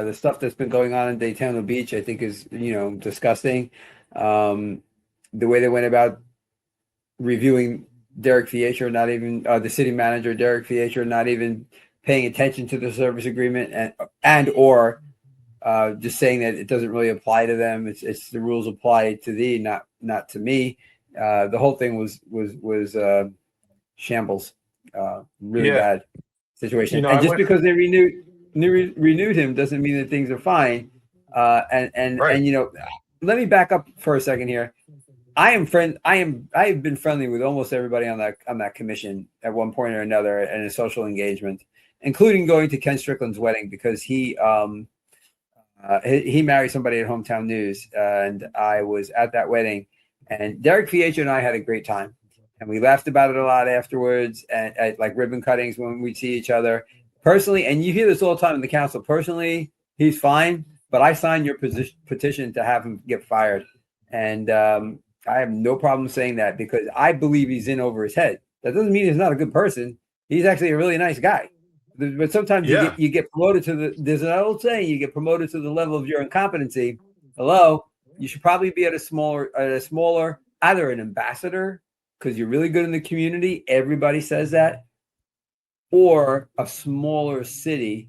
the stuff that's been going on in Daytona Beach, I think is, disgusting. The way they went about reviewing Derek Fiescher, not even the city manager, Derek Fiescher, not even paying attention to the service agreement and or just saying that it doesn't really apply to them. It's the rules apply to thee, not to me. The whole thing was shambles, really Yeah, bad situation. And I just went because they renewed him doesn't mean that things are fine. And right. let me back up for a second here. I have been friendly with almost everybody on that commission at one point or another and a social engagement, including going to Ken Strickland's wedding because he married somebody at Hometown News, and I was at that wedding. And Derek Fiescher and I had a great time, and we laughed about it a lot afterwards, and at like ribbon cuttings when we see each other personally. And you hear this all the time in the council. Personally, he's fine, but I signed your petition to have him get fired, and I have no problem saying that because I believe he's in over his head. That doesn't mean he's not a good person. He's actually a really nice guy. But sometimes Yeah, you get promoted to there's an old saying, you get promoted to the level of your incompetency. Hello, you should probably be at a smaller either an ambassador because you're really good in the community. Everybody says that, or a smaller city,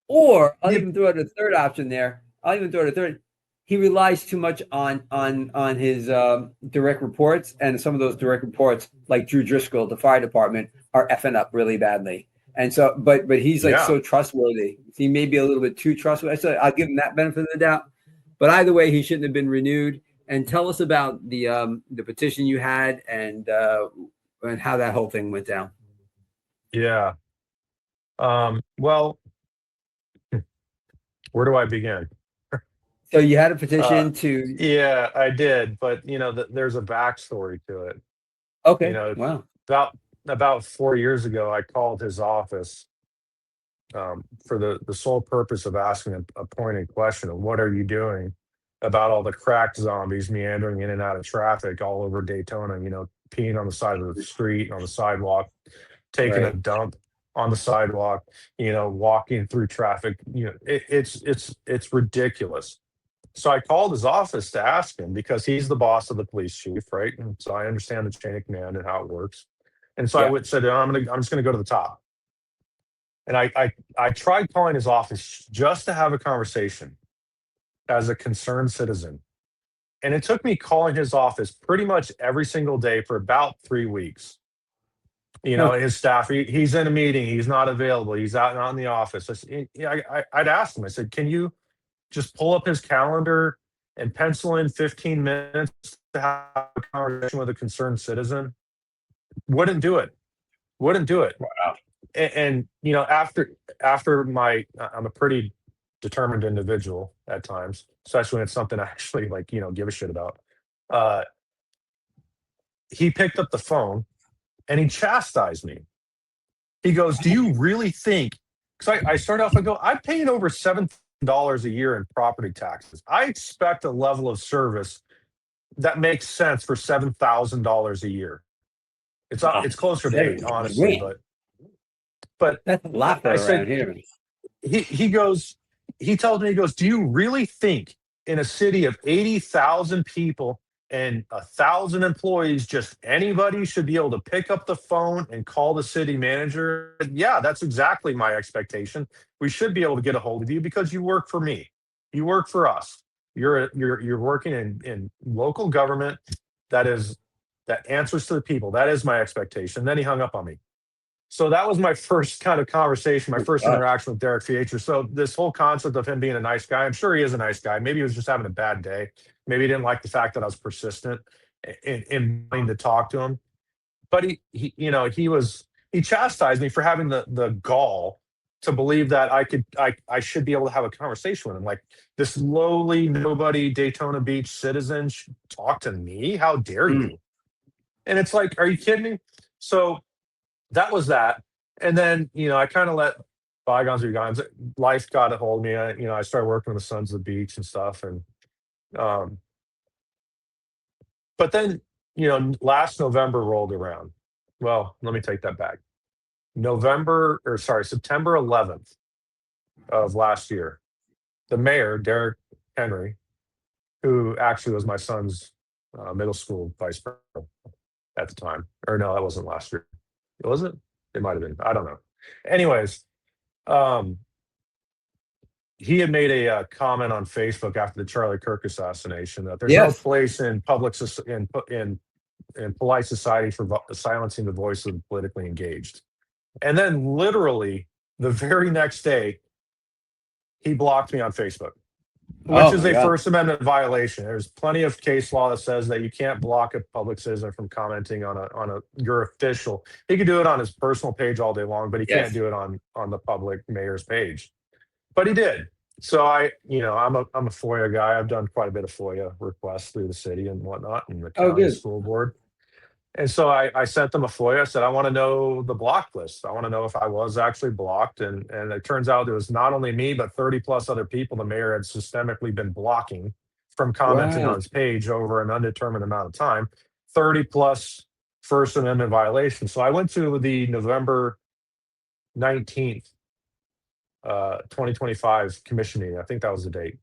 or I'll yeah, even throw out a third option there. I'll even throw out a third. He relies too much on his direct reports, and some of those direct reports, like Drew Driscoll, the fire department, are effing up really badly. And so, but he's like yeah. so trustworthy. He may be a little bit too trustworthy. So I'll give him that benefit of the doubt. But either way, he shouldn't have been renewed. And tell us about the petition you had and how that whole thing went down. Yeah. Well, where do I begin? So you had a Uh, petition to yeah, I did, but there's a backstory to it. You okay, know, wow, about 4 years ago, I called his office for the sole purpose of asking a pointed question of what are you doing about all the crack zombies meandering in and out of traffic all over Daytona, peeing on the side of the street, on the sidewalk, taking a right, dump on the sidewalk, walking through traffic. It's ridiculous. So I called his office to ask him because he's the boss of the police chief, right? And so I understand the chain of command and how it works. And so yeah, said, I'm just gonna go to the top. And I tried calling his office just to have a conversation as a concerned citizen. And it took me calling his office pretty much every single day for about 3 weeks. huh, His staff, he's in a meeting, he's not available, he's out not in the office. I'd asked him, I said, can you just pull up his calendar and pencil in 15 minutes to have a conversation with a concerned citizen? Wouldn't do it. Wouldn't do it. wow, And after my, I'm a pretty determined individual at times, especially when it's something I actually like, give a shit about. Uh, he picked up the phone and he chastised me. He goes, "Do you really think?" Because I start off, I go, "I'm paying over $7,000 a year in property taxes. I expect a level of service that makes sense for $7,000 a year. wow, It's closer to eight, honestly, $7,000. but That's a lot for I around said here. he goes he tells me, he goes, "Do you really think in a city of 80,000 people and 1,000 employees, just anybody should be able to pick up the phone and call the city manager?" Yeah, that's exactly my expectation. We should be able to get a hold of you because you work for me. You work for us. You're working in local government that answers to the people. That is my expectation. Then he hung up on me. So that was my first kind of conversation, my Oh, first gosh. interaction with Derek Fietcher. So this whole concept of him being a nice guy, I'm sure he is a nice guy. Maybe he was just having a bad day. Maybe he didn't like the fact that I was persistent in wanting to talk to him. But he chastised me for having the gall to believe that I should be able to have a conversation with him. Like this lowly nobody Daytona Beach citizen should talk to me. How dare Mm. you? And it's like, are you kidding me? So that was that. And then, I kind of let bygones be bygones. Life got a hold of me. I started working with the Sons of the Beach and stuff. And, um, but then, last November rolled around. Well, let me take that back. September 11th of last year. the mayor, Derek Henry, who actually was my son's middle school vice principal at the time. Or no, that wasn't last year. Was it? It might have been. I don't know. Anyways, um, he had made a comment on Facebook after the Charlie Kirk assassination that there's no Yes. place in in polite society for silencing the voice of the politically engaged. And then, literally, the very next day, he blocked me on Facebook, which Oh is my a God. First Amendment violation. There's plenty of case law that says that you can't block a public citizen from commenting on your official. He could do it on his personal page all day long, but he can't Yes. do it on the public mayor's page. But he did. So I'm a FOIA guy. I've done quite a bit of FOIA requests through the city and whatnot, and the Oh, county good. school board. And so I sent them a FOIA. I said, I want to know the block list. I want to know if I was actually blocked. And it turns out it was not only me, but 30 plus other people the mayor had systemically been blocking from commenting on Wow. his page over an undetermined amount of time. 30 plus First Amendment violations. So I went to the November 19th, 2025 commission meeting. I think that was the date.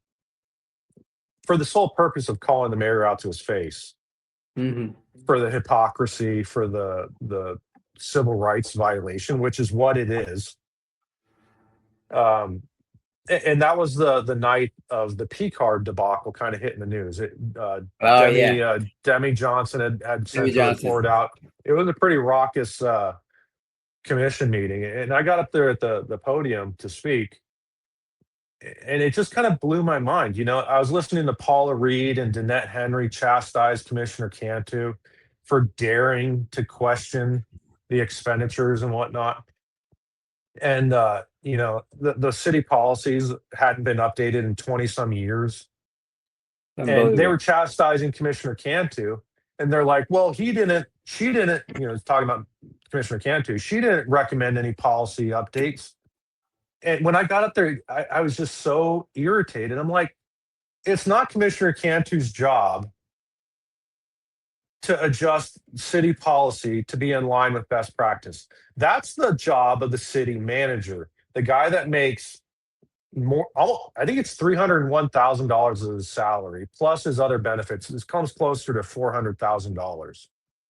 For the sole purpose of calling the mayor out to his face Hmm. for the hypocrisy, for the civil rights violation, which is what it is. And that was the night of the P card debacle kind of hitting the news. Oh yeah. Demi Johnson had Jimmy sent a Johnson. report out. It was a pretty raucous commission meeting, and I got up there at the podium to speak, and it just kind of blew my mind. I was listening to Paula Reed and Danette Henry chastise Commissioner Cantu for daring to question the expenditures and whatnot. And the city policies hadn't been updated in 20 some years, and they Unbelievable. were chastising Commissioner Cantu, and they're like, well, she didn't, talking about Commissioner Cantu, she didn't recommend any policy updates. And when I got up there, I was just so irritated. I'm like, it's not Commissioner Cantu's job to adjust city policy to be in line with best practice. That's the job of the city manager, the guy that makes more. I think it's $301,000 of his salary plus his other benefits. This comes closer to $400,000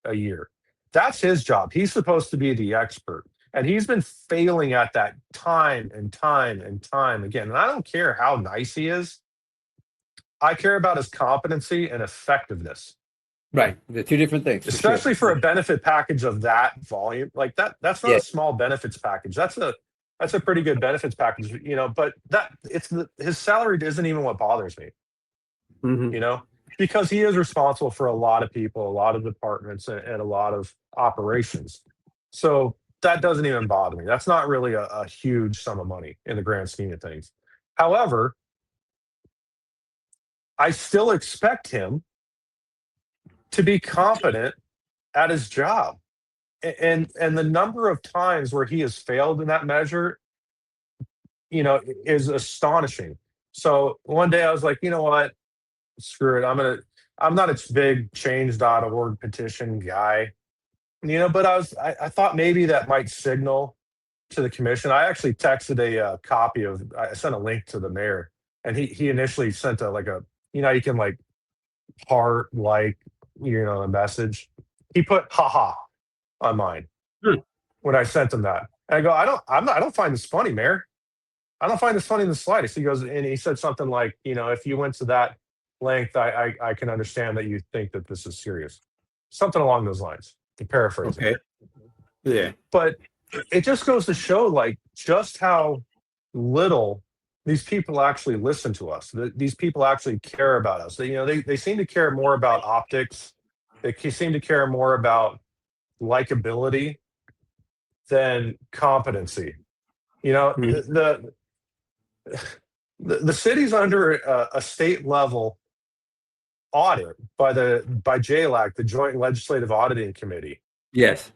a year. That's his job. He's supposed to be the expert. And he's been failing at that time and time and time again. And I don't care how nice he is. I care about his competency and effectiveness, Right. They're two different things for sure. especially for a benefit package of that volume. Like that's not Yeah. a small benefits package. That's a pretty good benefits package, but his salary isn't even what bothers me, Hmm. because he is responsible for a lot of people, a lot of departments, and a lot of operations. So that doesn't even bother me. That's not really a huge sum of money in the grand scheme of things. However, I still expect him to be competent at his job. And the number of times where he has failed in that measure, is astonishing. So one day I was like, you know what? Screw it. I'm not a big change.org petition guy, but I thought maybe that might signal to the commission. I actually texted I sent a link to the mayor, and he initially sent you can like heart, a message. He put haha on mine Hmm. when I sent him that. And I go, I don't find this funny, mayor. I don't find this funny in the slightest. He goes, and he said something like, if you went to that length, I can understand that you think that this is serious. Something along those lines, to paraphrase him. Okay. Yeah. But it just goes to show, like, just how little these people actually listen to us. These people actually care about us. They seem to care more about optics. They seem to care more about likability than competency. Mhm. The city's under a state level audit by JLAC, the Joint Legislative Auditing Committee, Yes.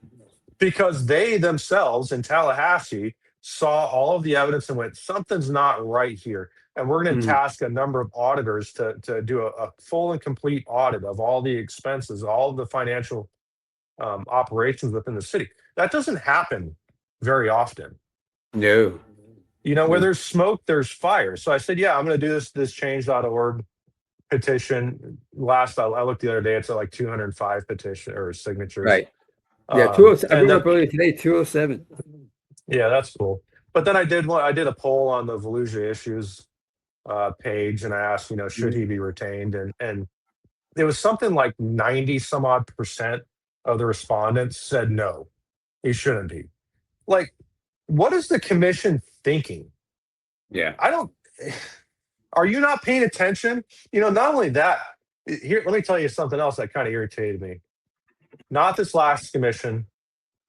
because they themselves in Tallahassee saw all of the evidence and went, something's not right here. And we're going to Mhm. task a number of auditors to do a full and complete audit of all the expenses, all of the financial operations within the city. That doesn't happen very often. No. Where there's smoke, there's fire. So I said, yeah, I'm going to do this change.org petition. I looked the other day, it's at like 205 petition or signatures. Right. Yeah. 207. I And brought then, up earlier today, 207. yeah, that's cool. But then I did a poll on the Volusia issues page, and I asked, should he be retained? And it was something like 90 some odd percent of the respondents said no, he shouldn't be. Like, what is the commission thinking? Yeah. I don't. Are you not paying attention? Not only that, here, let me tell you something else that kind of irritated me. Not this last commission,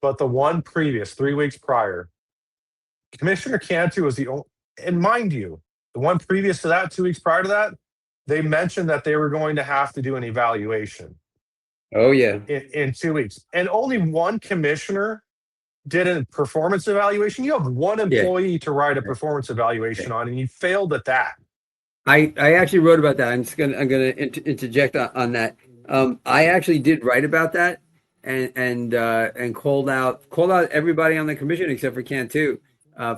but the one previous, 3 weeks prior. Commissioner Cantu was the only, and mind you, the one previous to that, 2 weeks prior to that, they mentioned that they were going to have to do an evaluation Oh yeah. in 2 weeks. And only one commissioner did a performance evaluation. You have one employee to write a performance evaluation on, and you failed at that. I actually wrote about that. I'm gonna interject on that. I actually did write about that and called out everybody on the commission except for Cantu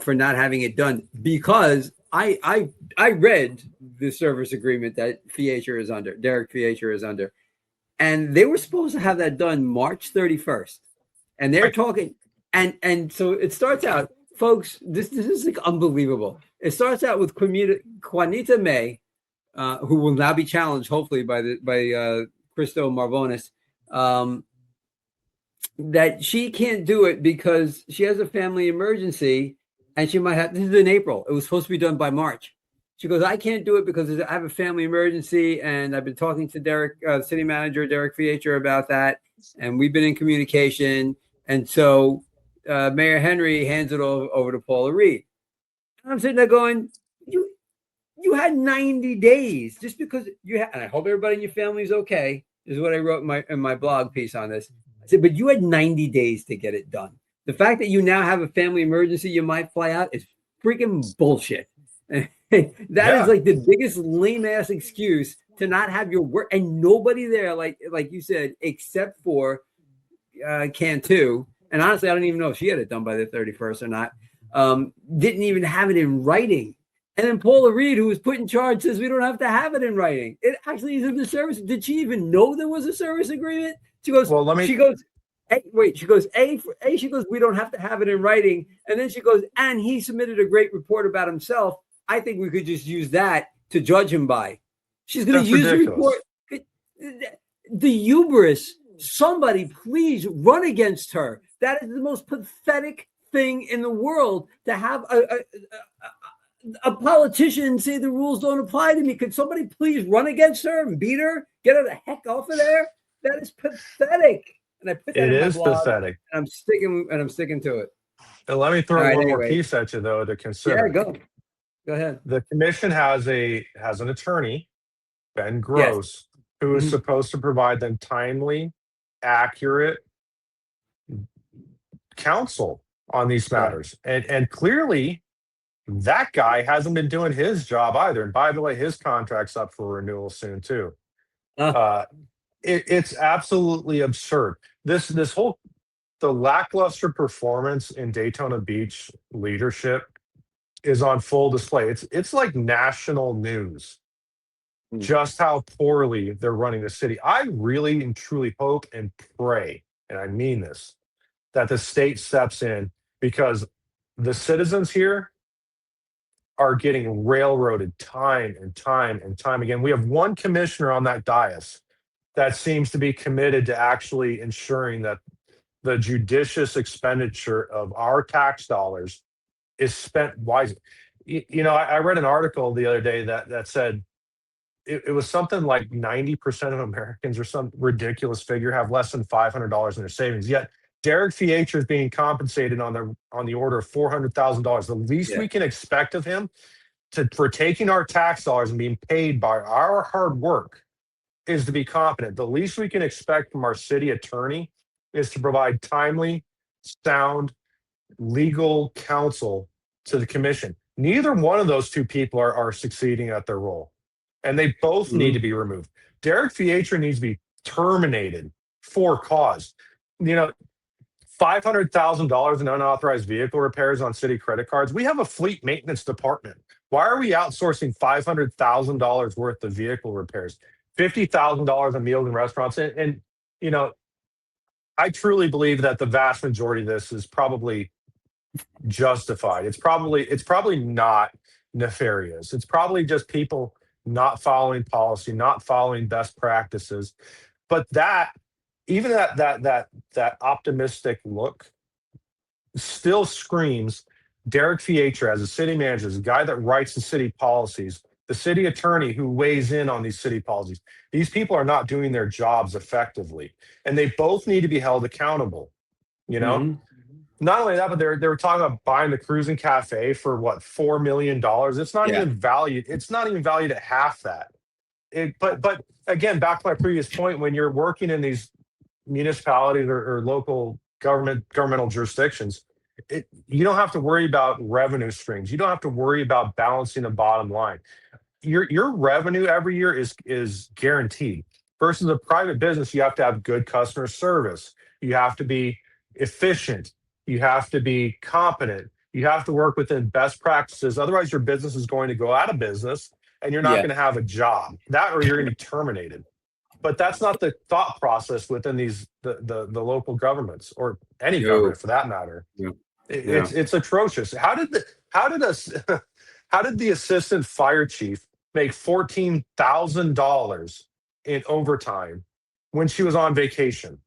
for not having it done, because I read the service agreement that Derek Fiacher is under, and they were supposed to have that done March 31st, and they're talking, and so it starts out, folks. This is like unbelievable. It starts out with Juanita May, who will now be challenged, hopefully, by Cristo Marbonis, that she can't do it because she has a family emergency, and she might have. This is in April. It was supposed to be done by March. She goes, I can't do it because I have a family emergency, and I've been talking to city manager Derek Fiacher about that, and we've been in communication, and so Mayor Henry hands it over to Paula Reed. I'm sitting there going, you had 90 days just because you had, and I hope everybody in your family is okay. This is what I wrote in my blog piece on this. I said, but you had 90 days to get it done. The fact that you now have a family emergency, you might fly out, is freaking bullshit. That is like the biggest lame ass excuse to not have your work, and nobody there, like you said, except for Cantu. And honestly, I don't even know if she had it done by the 31st or not. Didn't even have it in writing. And then Paula Reed, who was put in charge, says we don't have to have it in writing. It actually is in the service. Did she even know there was a service agreement? She goes, she goes, we don't have to have it in writing. And then she goes, and he submitted a great report about himself. I think we could just use that to judge him by. She's going to use the report. The hubris. Somebody please run against her. That is the most pathetic thing in the world, to have a politician say the rules don't apply to me. Could somebody please run against her and beat her? Get her the heck off of there? That is pathetic. And I put that in my blog, pathetic. And I'm sticking to it. And let me throw one more piece at you though to consider. Yeah, go ahead. The commission has an attorney, Ben Gross, who is supposed to provide them timely, accurate counsel on these matters. And clearly that guy hasn't been doing his job either. And by the way, his contract's up for renewal soon too. It's absolutely absurd. The lackluster performance in Daytona Beach leadership is on full display. It's like national news, just how poorly they're running the city. I really and truly hope and pray, and I mean this, that the state steps in, because the citizens here are getting railroaded time and time and time again. We have one commissioner on that dais that seems to be committed to actually ensuring that the judicious expenditure of our tax dollars is spent wisely. I read an article the other day that said it was something like 90% of Americans, or some ridiculous figure, have less than $500 in their savings. Yet Derek Fiacher is being compensated on the order of $400,000. The least we can expect of him for taking our tax dollars and being paid by our hard work is to be competent. The least we can expect from our city attorney is to provide timely, sound, legal counsel to the commission. Neither one of those two people are succeeding at their role, and they both need to be removed. Derek Fiacher needs to be terminated for cause. $500,000 in unauthorized vehicle repairs on city credit cards. We have a fleet maintenance department. Why are we outsourcing $500,000 worth of vehicle repairs? $50,000 in meals and restaurants, and you know, I truly believe that the vast majority of this is probably justified. It's probably not nefarious. It's probably just people not following policy, not following best practices. But that even that optimistic look still screams Derek Fietra as a city manager, as a guy that writes the city policies, the city attorney who weighs in on these city policies. These people are not doing their jobs effectively, and they both need to be held accountable. You know, not only that, but they were talking about buying the Cruising Cafe for what, $4 million. It's not even valued. It's not even valued at half that. But again, back to my previous point, when you're working in these municipalities or local governmental jurisdictions, you don't have to worry about revenue streams. You don't have to worry about balancing the bottom line. Your revenue every year is guaranteed. Versus a private business, you have to have good customer service. You have to be efficient. You have to be competent. You have to work within best practices. Otherwise, your business is going to go out of business and you're not going to have a job. That, or you're going to be terminated. But that's not the thought process within the local governments, or any government for that matter. It's atrocious. How did the assistant fire chief make $14,000 in overtime when she was on vacation?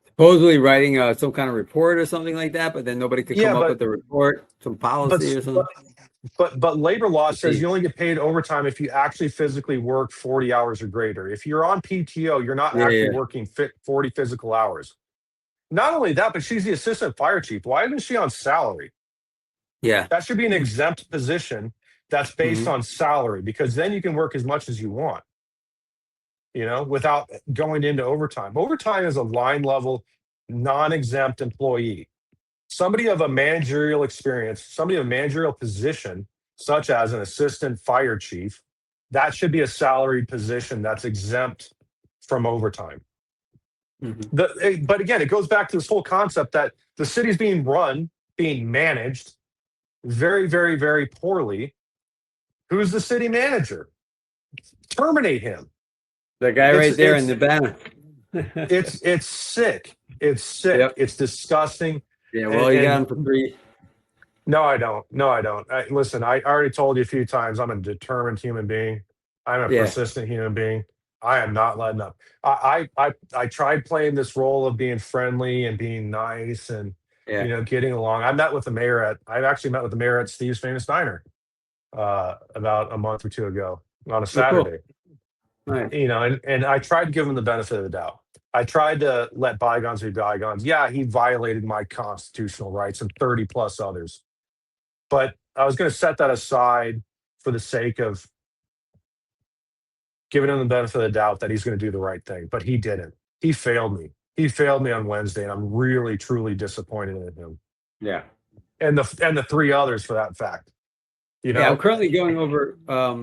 Supposedly writing some kind of report or something like that, but then nobody could come up with the report, some policy or something. But labor law says you only get paid overtime if you actually physically work 40 hours or greater. If you're on PTO, you're not actually working 40 physical hours. Not only that, but she's the assistant fire chief. Why isn't she on salary? Yeah. That should be an exempt position that's based on salary, because then you can work as much as you want, you know, without going into overtime. Overtime is a line level, non-exempt employee. Somebody of a managerial experience, somebody of a managerial position, such as an assistant fire chief, that should be a salaried position that's exempt from overtime. But again, it goes back to this whole concept that the city's being managed very, very, very poorly. Who's the city manager? Terminate him. The guy right there in the banner. It's sick. It's sick. Yep. It's disgusting. Yeah, well, you got him for 3. No, I don't. Listen, I already told you a few times, I'm a determined human being. I'm a persistent human being. I am not letting up. I tried playing this role of being friendly and being nice and getting along. I actually met with the mayor at Steve's Famous Diner about a month or two ago on a Saturday. Cool. Right. You know, and I tried to give him the benefit of the doubt. I tried to let bygones be bygones. Yeah, he violated my constitutional rights and 30 plus others. But I was going to set that aside for the sake of giving him the benefit of the doubt that he's going to do the right thing. But he didn't. He failed me. He failed me on Wednesday, and I'm really, truly disappointed in him. Yeah. And the 3 others for that fact. You know? Yeah, I'm currently going over the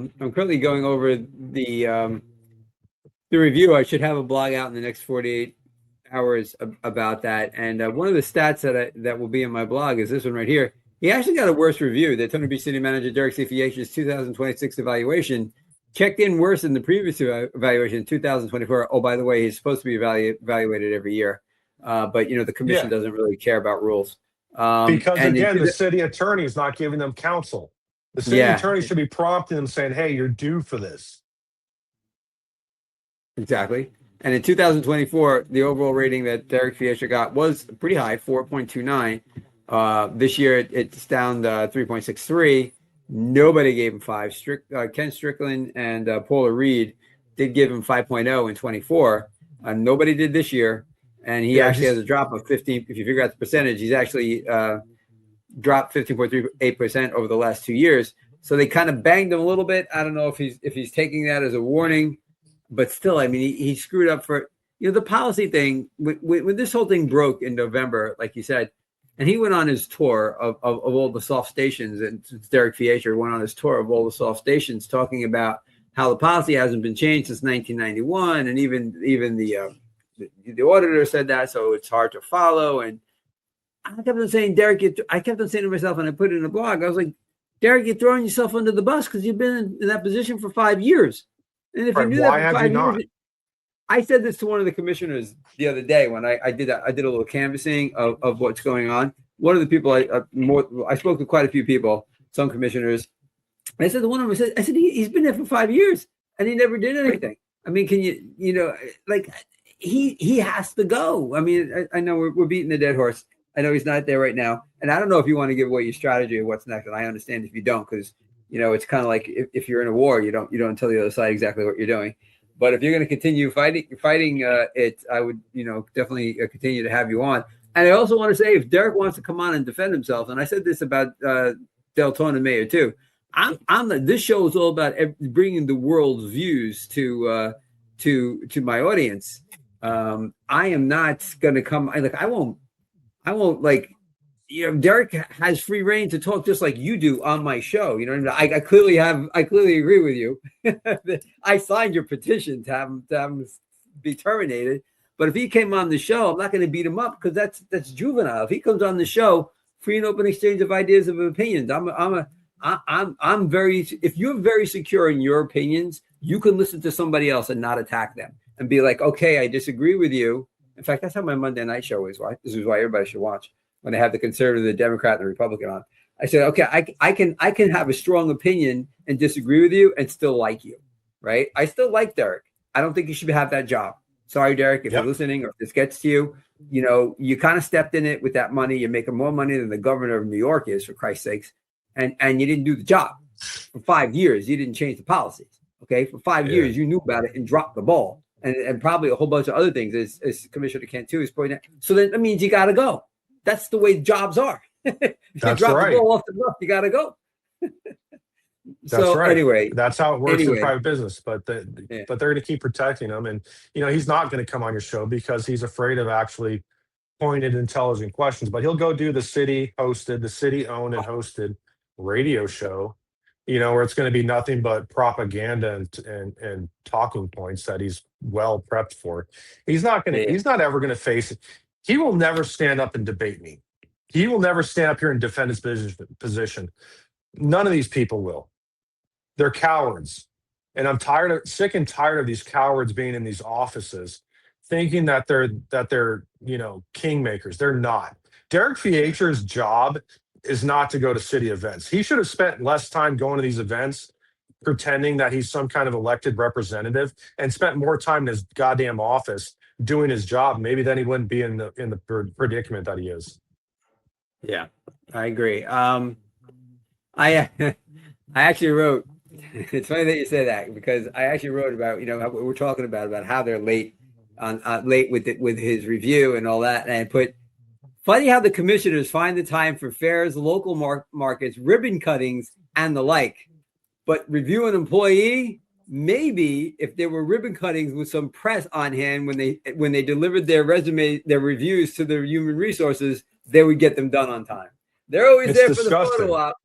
review. I should have a blog out in the next 48 hours about that. And one of the stats that will be in my blog is this one right here. He actually got a worse review. The Daytona Beach City Manager Derek Fietra's 2026 evaluation checked in worse than the previous evaluation in 2024. Oh, by the way, he's supposed to be evaluated every year. But, the commission doesn't really care about rules. Because, again, the city attorney is not giving them counsel. The city attorney should be prompting them, saying, hey, you're due for this. Exactly. And in 2024, the overall rating that Derek Fietra got was pretty high, 4.29. This year, it's down to 3.63. Nobody gave him 5. Ken Strickland and Paula Reed did give him 5.0 in 24. Nobody did this year. And he actually has a drop of 15. If you figure out the percentage, he's actually dropped 15.38% over the last 2 years. So they kind of banged him a little bit. I don't know if he's taking that as a warning. But still, I mean, he screwed up for, the policy thing. When this whole thing broke in November, like you said, and he went on his tour of all the soft stations, and Derek Fietra went on his tour of all the soft stations talking about how the policy hasn't been changed since 1991, and even the the auditor said that, so it's hard to follow. And I kept on saying, Derek, I kept on saying to myself, and I put it in a blog, I was like, Derek, you're throwing yourself under the bus because you've been in that position for 5 years. And if you knew that for 5 years, I said this to one of the commissioners the other day when I did a little canvassing of what's going on. One of the people I spoke to quite a few people, some commissioners. I said to one of them, I said he's been there for 5 years and he never did anything. I mean, can you like he has to go. I mean, I know we're beating the dead horse. I know he's not there right now, and I don't know if you want to give away your strategy of what's next. And I understand if you don't, because it's kind of like if you're in a war, you don't tell the other side exactly what you're doing. But if you're going to continue fighting it, I would definitely continue to have you on. And I also want to say, if Derek wants to come on and defend himself, and I said this about Daytona Mayor too. This show is all about bringing the world's views to my audience. I am not going to come. I won't like, Derek has free reign to talk just like you do on my show. You know what I mean? I clearly agree with you. I signed your petition to have him be terminated. But if he came on the show, I'm not going to beat him up because that's juvenile. If he comes on the show, free and open exchange of ideas of opinions. I'm very. If you're very secure in your opinions, you can listen to somebody else and not attack them and be like, okay, I disagree with you. In fact, that's how my Monday night show is. Why? This is why everybody should watch. When I have the conservative, the Democrat, and the Republican on, I said, okay, I can have a strong opinion and disagree with you and still like you, right? I still like Derek. I don't think you should have that job. Sorry, Derek, if you're listening or if this gets to you, you kind of stepped in it with that money. You're making more money than the governor of New York is, for Christ's sakes, and you didn't do the job for 5 years. You didn't change the policies. Okay, for 5 years, you knew about it and dropped the ball, and probably a whole bunch of other things, as Commissioner Cantu is pointing out. So that means you got to go. That's the way jobs are. If you drop the ball off the bluff, you got to go. That's right. Anyway, that's how it works in private business. But they're going to keep protecting him, and he's not going to come on your show because he's afraid of actually pointed, intelligent questions. But he'll go do the city-owned and hosted radio show, where it's going to be nothing but propaganda and talking points that he's well prepped for. He's not going to. He's not ever going to face it. He will never stand up and debate me. He will never stand up here and defend his position. None of these people will. They're cowards. And I'm sick and tired of these cowards being in these offices thinking that they're kingmakers. They're not. Derek Fiecher's job is not to go to city events. He should have spent less time going to these events pretending that he's some kind of elected representative and spent more time in his goddamn office doing his job. Maybe then he wouldn't be in the predicament that he is. Yeah, I agree. I actually wrote. It's funny that you say that because I actually wrote about what we're talking about how they're late with his review and all that, and I put funny how the commissioners find the time for fairs, local markets, ribbon cuttings, and the like, but review an employee. Maybe if there were ribbon cuttings with some press on hand when they delivered their reviews to their human resources, they would get them done on time. They're always there for the photo op.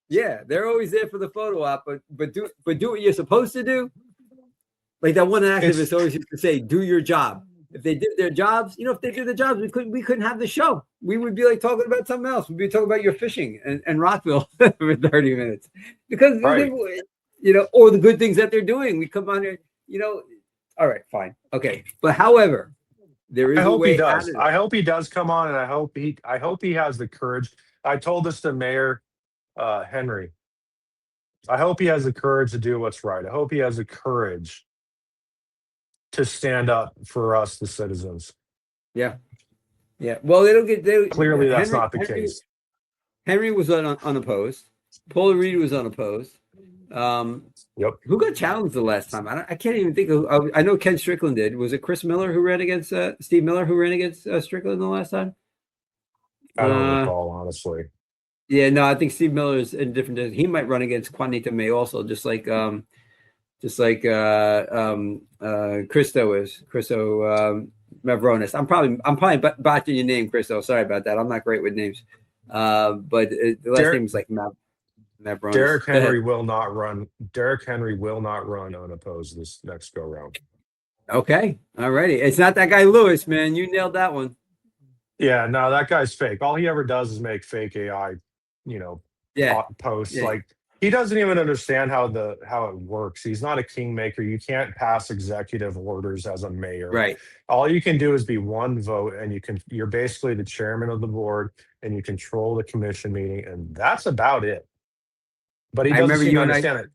Yeah, they're always there for the photo op, but do what you're supposed to do. Like that one activist always used to say, "Do your job." If they did their jobs, if they did their jobs, we couldn't have the show. We would be like talking about something else. We'd be talking about your fishing and Rockville for 30 minutes because. Right. Or the good things that they're doing. We come on here, all right, fine. Okay. But however, there is a way out of it. I hope he does come on, and I hope he has the courage. I told this to Mayor Henry. I hope he has the courage to do what's right. I hope he has the courage to stand up for us, the citizens. Yeah. Yeah. Well, clearly that's not the case. Henry was unopposed. Paula Reed was unopposed. Who got challenged the last time? I can't even think of. I know Ken Strickland did. Was it Chris Miller who ran against Steve Miller who ran against Strickland the last time? I don't recall, honestly. Yeah, no, I think Steve Miller is in different. He might run against Juanita May also, just like Christo is. Christo Mavronis. I'm probably botching your name, Christo. Sorry about that. I'm not great with names. But the last name is like Mavronis. Derek Henry will not run. Derek Henry will not run unopposed this next go round. Okay. All righty. It's not that guy Lewis, man. You nailed that one. Yeah, no, that guy's fake. All he ever does is make fake AI, you know, Yeah. posts. Yeah. Like he doesn't even understand how it works. He's not a kingmaker. You can't pass executive orders as a mayor. Right. All you can do is be one vote, and you're basically the chairman of the board, and you control the commission meeting, and that's about it. But he I doesn't remember seem to you and I. understand it.